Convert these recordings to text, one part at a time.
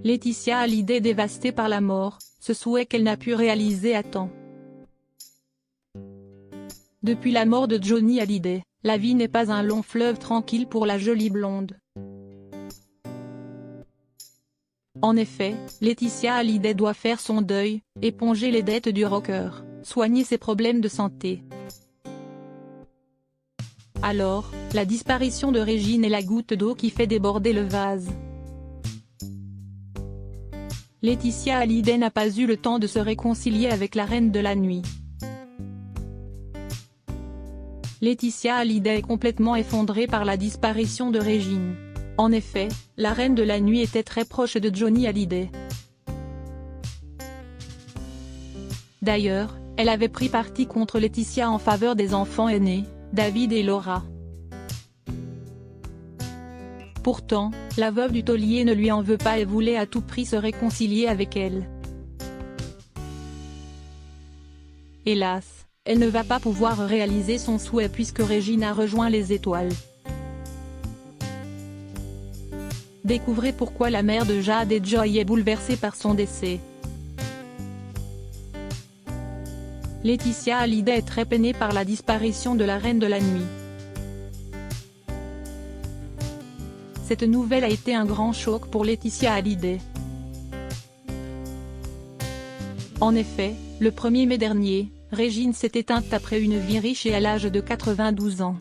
Laetitia Hallyday dévastée par la mort, ce souhait qu'elle n'a pu réaliser à temps. Depuis la mort de Johnny Hallyday, la vie n'est pas un long fleuve tranquille pour la jolie blonde. En effet, Laetitia Hallyday doit faire son deuil, éponger les dettes du rocker, soigner ses problèmes de santé. Alors, la disparition de Régine est la goutte d'eau qui fait déborder le vase. Laetitia Hallyday n'a pas eu le temps de se réconcilier avec la reine de la nuit. Laetitia Hallyday est complètement effondrée par la disparition de Régine. En effet, la reine de la nuit était très proche de Johnny Hallyday. D'ailleurs, elle avait pris parti contre Laetitia en faveur des enfants aînés, David et Laura. Pourtant, la veuve du taulier ne lui en veut pas et voulait à tout prix se réconcilier avec elle. Hélas, elle ne va pas pouvoir réaliser son souhait puisque Régine a rejoint les étoiles. Découvrez pourquoi la mère de Jade et Joy est bouleversée par son décès. Laetitia Hallyday est très peinée par la disparition de la reine de la nuit. Cette nouvelle a été un grand choc pour Laetitia Hallyday. En effet, le 1er mai dernier, Régine s'est éteinte après une vie riche et à l'âge de 92 ans.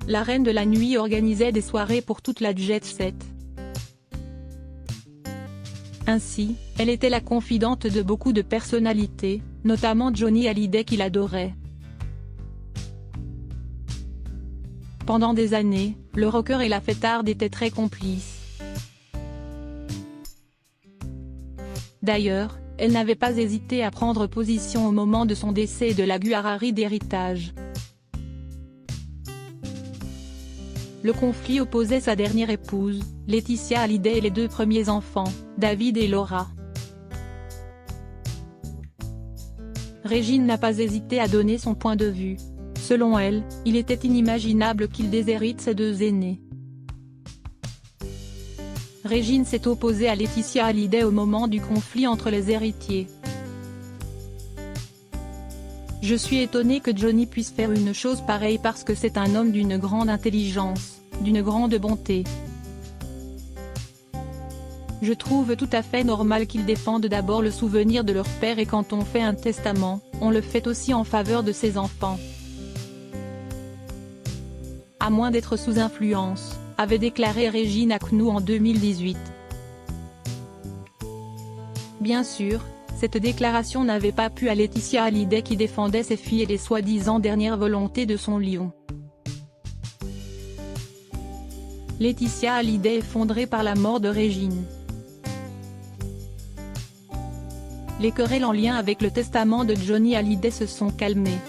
La reine de la nuit organisait des soirées pour toute la jet set. Ainsi, elle était la confidente de beaucoup de personnalités, notamment Johnny Hallyday qui l'adorait. Pendant des années, le rocker et la fêtarde étaient très complices. D'ailleurs, elle n'avait pas hésité à prendre position au moment de son décès et de la guerrerie d'héritage. Le conflit opposait sa dernière épouse, Laetitia Hallyday et les deux premiers enfants, David et Laura. Régine n'a pas hésité à donner son point de vue. Selon elle, il était inimaginable qu'il déshérite ses deux aînés. Régine s'est opposée à Laetitia Hallyday au moment du conflit entre les héritiers. Je suis étonnée que Johnny puisse faire une chose pareille parce que c'est un homme d'une grande intelligence, d'une grande bonté. Je trouve tout à fait normal qu'ils défendent d'abord le souvenir de leur père et quand on fait un testament, on le fait aussi en faveur de ses enfants. À moins d'être sous influence, avait déclaré Régine à CNOU en 2018. Bien sûr, cette déclaration n'avait pas plu à Laetitia Hallyday qui défendait ses filles et les soi-disant dernières volontés de son lion. Laetitia Hallyday effondrée par la mort de Régine. Les querelles en lien avec le testament de Johnny Hallyday se sont calmées.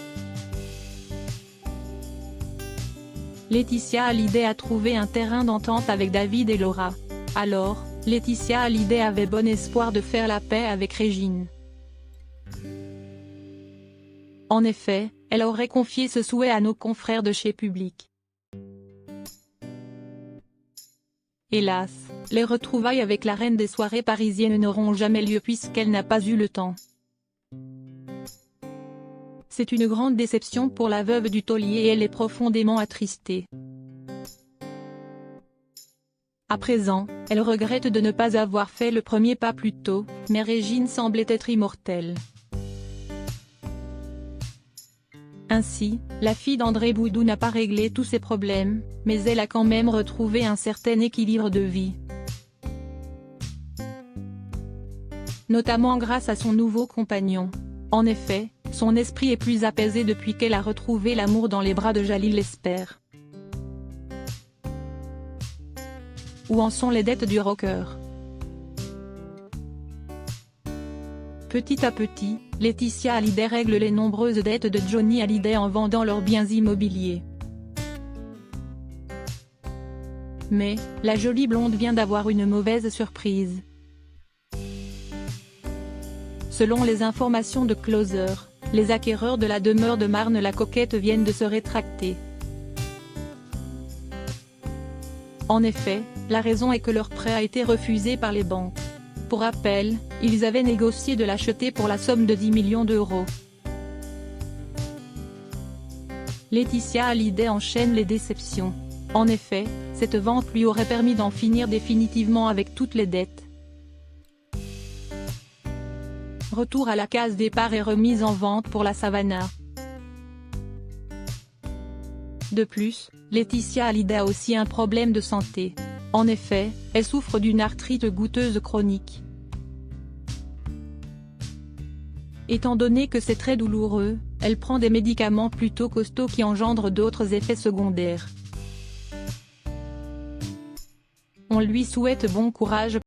Laetitia Hallyday a trouvé un terrain d'entente avec David et Laura. Alors, Laetitia Hallyday avait bon espoir de faire la paix avec Régine. En effet, elle aurait confié ce souhait à nos confrères de chez Public. Hélas, les retrouvailles avec la reine des soirées parisiennes n'auront jamais lieu puisqu'elle n'a pas eu le temps. C'est une grande déception pour la veuve du taulier et elle est profondément attristée. À présent, elle regrette de ne pas avoir fait le premier pas plus tôt, mais Régine semblait être immortelle. Ainsi, la fille d'André Boudou n'a pas réglé tous ses problèmes, mais elle a quand même retrouvé un certain équilibre de vie. Notamment grâce à son nouveau compagnon. En effet, son esprit est plus apaisé depuis qu'elle a retrouvé l'amour dans les bras de Jalil Lesper. Où en sont les dettes du rocker? Petit à petit, Laetitia Hallyday règle les nombreuses dettes de Johnny Hallyday en vendant leurs biens immobiliers. Mais, la jolie blonde vient d'avoir une mauvaise surprise. Selon les informations de Closer, les acquéreurs de la demeure de Marne-la-Coquette viennent de se rétracter. En effet, La raison est que leur prêt a été refusé par les banques. Pour rappel, ils avaient négocié de l'acheter pour la somme de 10 millions d'euros. Laetitia Hallyday enchaîne les déceptions. En effet, cette vente lui aurait permis d'en finir définitivement avec toutes les dettes. Retour à la case départ et remise en vente pour la Savannah. De plus, Laetitia Hallyday a aussi un problème de santé. En effet, elle souffre d'une arthrite goutteuse chronique. Étant donné que c'est très douloureux, elle prend des médicaments plutôt costauds qui engendrent d'autres effets secondaires. On lui souhaite bon courage